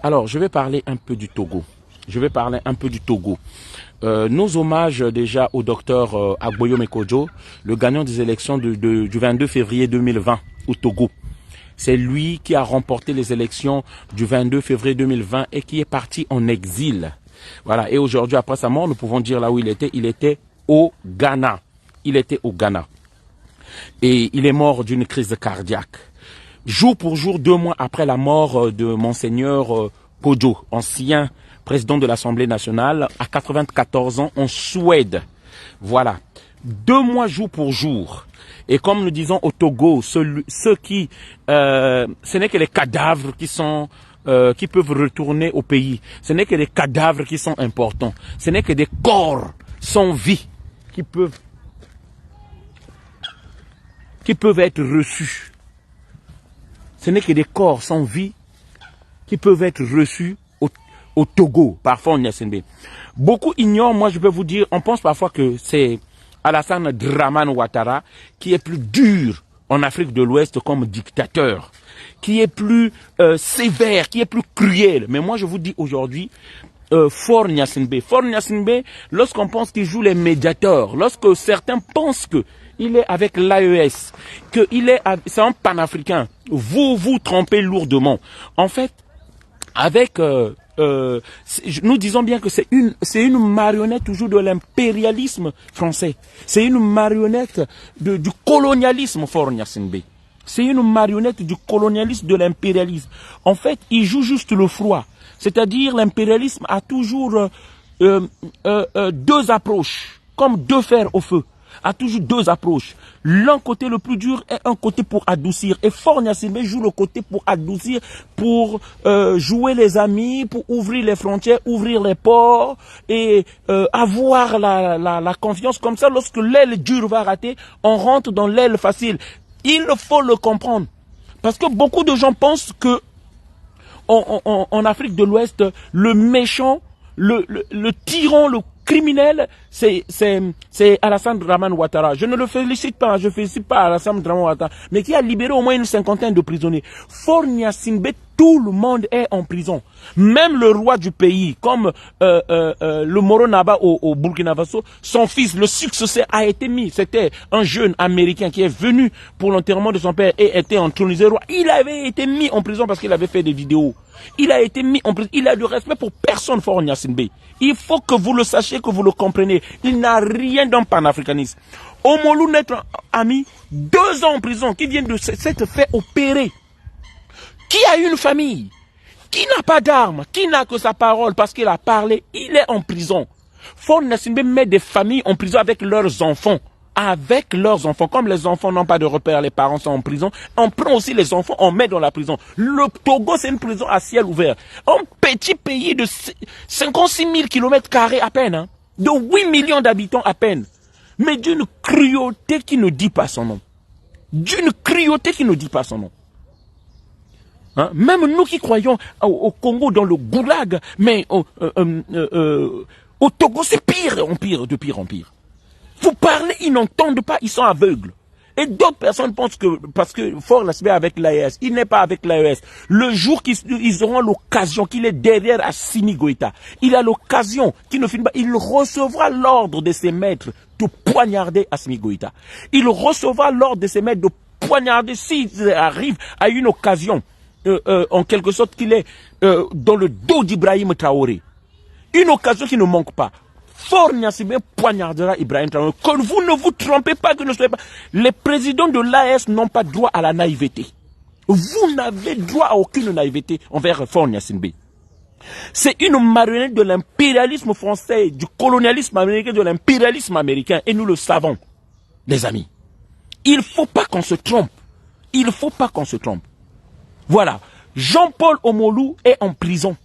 Alors, je vais parler un peu du Togo. Nos hommages déjà au docteur Agboyome Kodjo, le gagnant des élections du 22 février 2020 au Togo. C'est lui qui a remporté les élections du 22 février 2020 et qui est parti en exil. Voilà. Et aujourd'hui, après sa mort, nous pouvons dire là où il était au Ghana. Il était au Ghana. Et il est mort d'une crise cardiaque. Jour pour jour, 2 mois après la mort de Monseigneur Kodjo, ancien président de l'Assemblée nationale, à 94 ans, en Suède. Voilà. 2 mois jour pour jour. Et comme nous disons au Togo, ce n'est que les cadavres qui peuvent retourner au pays. Ce n'est que les cadavres qui sont importants. Ce n'est que des corps sans vie qui peuvent être reçus. Ce n'est que des corps sans vie qui peuvent être reçus au Togo, parfois en Gnassingbé. Beaucoup ignorent, moi je peux vous dire, on pense parfois que c'est Alassane Dramane Ouattara qui est plus dur en Afrique de l'Ouest comme dictateur, qui est plus sévère, qui est plus cruel. Mais moi je vous dis aujourd'hui, Faure Gnassingbé, lorsqu'on pense qu'il joue les médiateurs, lorsque certains pensent que il est avec l'AES, c'est un panafricain, vous vous trompez lourdement. En fait, nous disons bien que c'est une marionnette toujours de l'impérialisme français. C'est une marionnette du colonialisme, Faure Gnassingbé. C'est une marionnette du colonialisme, de l'impérialisme. En fait, il joue juste le froid. C'est-à-dire, l'impérialisme a toujours 2 approches, comme 2 fers au feu. A toujours 2 approches. L'un côté le plus dur et un côté pour adoucir. Et Faure Gnassingbé joue le côté pour adoucir, pour jouer les amis, pour ouvrir les frontières, ouvrir les ports et avoir la confiance. Comme ça, lorsque l'aile dure va rater, on rentre dans l'aile facile. Il faut le comprendre. Parce que beaucoup de gens pensent que en Afrique de l'Ouest, le méchant, le tyran, le criminel, c'est Alassane Dramane Ouattara. Je ne le félicite pas, je félicite pas Alassane Dramane Ouattara, mais qui a libéré au moins une 50aine de prisonniers. Faure Gnassingbé, tout le monde est en prison. Même le roi du pays, comme le Moro Naba au Burkina Faso, son fils, le successeur, a été mis. C'était un jeune américain qui est venu pour l'enterrement de son père et était intronisé roi. Il avait été mis en prison parce qu'il avait fait des vidéos. Il a été mis en prison. Il a du respect pour personne, Faure Gnassingbé. Il faut que vous le sachiez, que vous le compreniez. Il n'a rien d'un panafricanisme. Omolou, notre ami, 2 ans en prison, qui vient de s'être fait opérer. Qui a une famille, qui n'a pas d'armes, qui n'a que sa parole parce qu'il a parlé, il est en prison. Faure Gnassingbé met des familles en prison avec leurs enfants. Avec leurs enfants. Comme les enfants n'ont pas de repère, les parents sont en prison, on prend aussi les enfants, on met dans la prison. Le Togo, c'est une prison à ciel ouvert. Un petit pays de 56 000 km² à peine, hein, de 8 millions d'habitants à peine. Mais d'une cruauté qui ne dit pas son nom. D'une cruauté qui ne dit pas son nom. Hein? Même nous qui croyons au Congo dans le goulag, mais au Togo c'est pire, de pire en pire. Vous parlez, ils n'entendent pas, ils sont aveugles. Et d'autres personnes pensent que, parce que Faure Gnassingbé avec l'AES, il n'est pas avec l'AES. Le jour qu'ils auront l'occasion, qu'il est derrière Assimi Goïta, il a l'occasion, qu'il ne finit pas, il recevra l'ordre de ses maîtres de poignarder Assimi Goïta. Il recevra l'ordre de ses maîtres de poignarder s'il arrive à une occasion, en quelque sorte qu'il est dans le dos d'Ibrahim Traoré. Une occasion qui ne manque pas. Faure Gnassingbé poignardera Ibrahim Traoré. Que vous ne vous trompez pas, que ne soyez pas. Les présidents de l'AES n'ont pas droit à la naïveté. Vous n'avez droit à aucune naïveté envers Faure Gnassingbé. C'est une marionnette de l'impérialisme français, du colonialisme américain, de l'impérialisme américain. Et nous le savons, les amis. Il ne faut pas qu'on se trompe. Il ne faut pas qu'on se trompe. Voilà. Jean-Paul Omolou est en prison.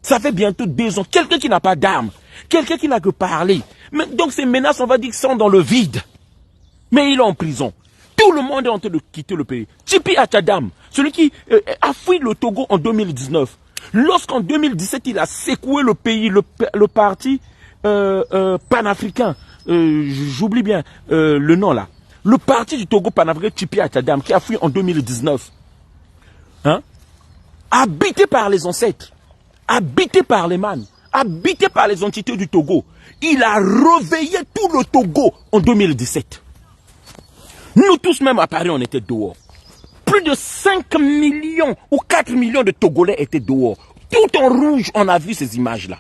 Ça fait bientôt 2 ans. Quelqu'un qui n'a pas d'armes. Quelqu'un qui n'a que parlé. Mais donc ces menaces, on va dire, sont dans le vide. Mais il est en prison. Tout le monde est en train de quitter le pays. Tipi Atchadam, celui qui a fui le Togo en 2019. Lorsqu'en 2017, il a secoué le pays, le parti panafricain. J'oublie bien le nom là. Le parti du Togo panafricain, Tipi Atchadam, qui a fui en 2019. Hein? Habité par les ancêtres. habité par les Man, habité par les entités du Togo. Il a réveillé tout le Togo en 2017. Nous tous, même à Paris, on était dehors. Plus de 5 millions ou 4 millions de Togolais étaient dehors. Tout en rouge, on a vu ces images-là.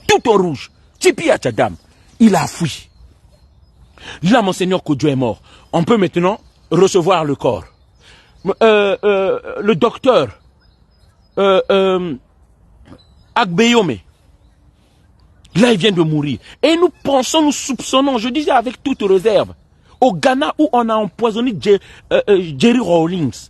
Tout en rouge. Tipi Atchadam, il a fui. Là, Monseigneur Kodjo est mort. On peut maintenant recevoir le corps. Le docteur Agbeyome, là, il vient de mourir. Et nous pensons, nous soupçonnons, je disais avec toute réserve, au Ghana où on a empoisonné Jerry Rawlings,